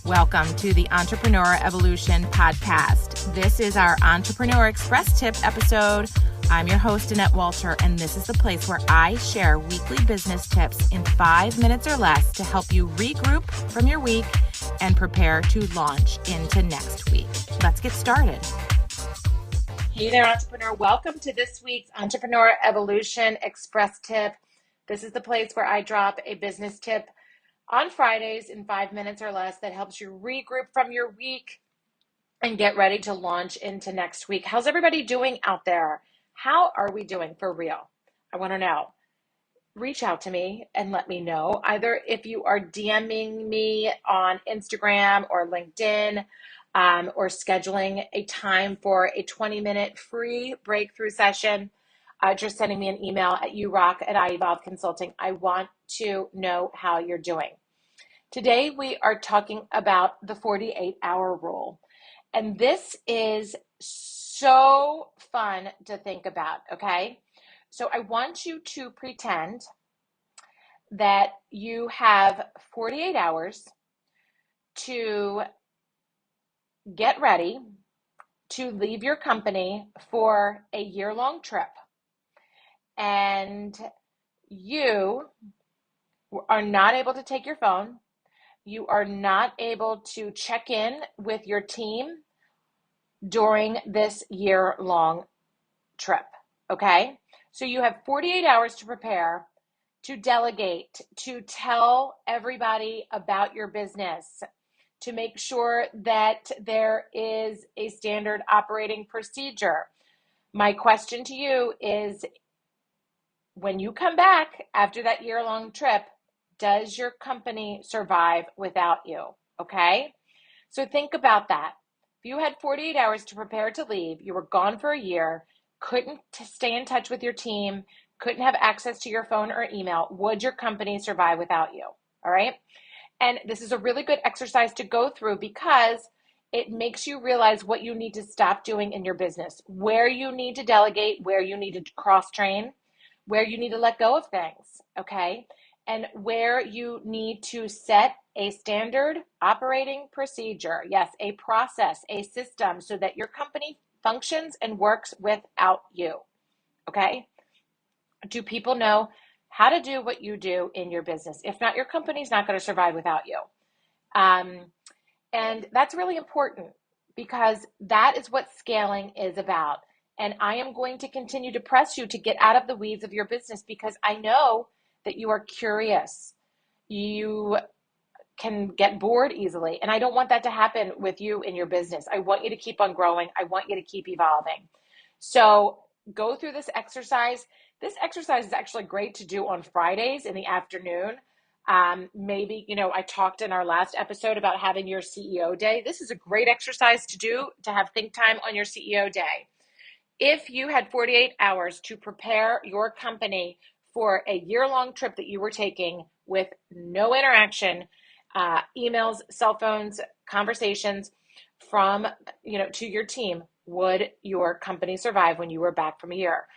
Welcome to the Entrepreneur Evolution Podcast. This is our Entrepreneur Express Tip episode. I'm your host, Annette Walter, and this is the place where I share weekly business tips in 5 minutes or less to help you regroup from your week and prepare to launch into next week. Let's get started. Hey there, entrepreneur. Welcome to this week's Entrepreneur Evolution Express Tip. This is the place where I drop a business tip on Fridays in 5 minutes or less that helps you regroup from your week and get ready to launch into next week. How's everybody doing out there? How are we doing for real? I want to know. Reach out to me and let me know. Either if you are DMing me on Instagram or LinkedIn, or scheduling a time for a 20-minute free breakthrough session, just sending me an email at urock@iEvolve I want to know how you're doing. Today, we are talking about the 48-hour rule. And this is so fun to think about, okay? So I want you to pretend that you have 48 hours to get ready to leave your company for a year-long trip. And you are not able to take your phone. You are not able to check in with your team during this year-long trip, okay? So you have 48 hours to prepare, to delegate, to tell everybody about your business, to make sure that there is a standard operating procedure. My question to you is, when you come back after that year-long trip, does your company survive without you? Okay? So think about that. If you had 48 hours to prepare to leave, you were gone for a year, couldn't stay in touch with your team, couldn't have access to your phone or email, would your company survive without you? All right? And this is a really good exercise to go through because it makes you realize what you need to stop doing in your business, where you need to delegate, where you need to cross-train, where you need to let go of things, okay? And where you need to set a standard operating procedure. Yes, a process, a system, so that your company functions and works without you, okay? Do people know how to do what you do in your business? If not, your company's not going to survive without you. And that's really important because that is what scaling is about. And I am going to continue to press you to get out of the weeds of your business because I know that you are curious. You can get bored easily. And I don't want that to happen with you in your business. I want you to keep on growing. I want you to keep evolving. So go through this exercise. This exercise is actually great to do on Fridays in the afternoon. Maybe, I talked in our last episode about having your CEO day. This is a great exercise to do, to have think time on your CEO day. If you had 48 hours to prepare your company for a year-long trip that you were taking with no interaction, emails, cell phones, conversations from, to your team, would your company survive when you were back from a year?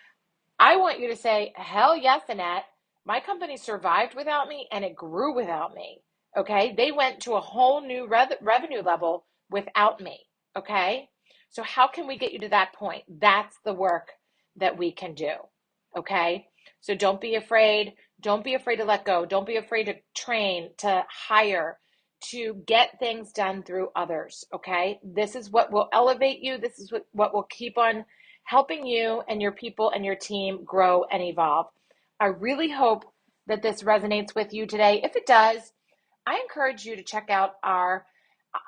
I want you to say, hell yes, Annette. My company survived without me and it grew without me, okay? They went to a whole new revenue level without me, okay? So how can we get you to that point? That's the work that we can do, okay? So don't be afraid. Don't be afraid to let go. Don't be afraid to train, to hire, to get things done through others, okay? This is what will elevate you. This is what will keep on helping you and your people and your team grow and evolve. I really hope that this resonates with you today. If it does, I encourage you to check out our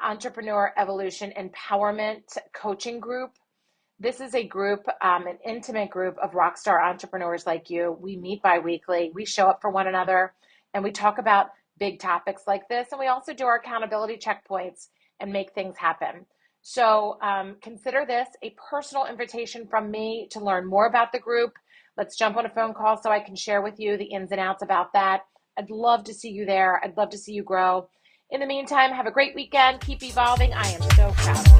Entrepreneur Evolution Empowerment Coaching Group. This is a group, an intimate group of rockstar entrepreneurs like you. We meet bi-weekly. We show up for one another, and we talk about big topics like this. And we also do our accountability checkpoints and make things happen. So consider this a personal invitation from me to learn more about the group. Let's jump on a phone call so I can share with you the ins and outs about that. I'd love to see you there. I'd love to see you grow. In the meantime, have a great weekend. Keep evolving. I am so proud of you.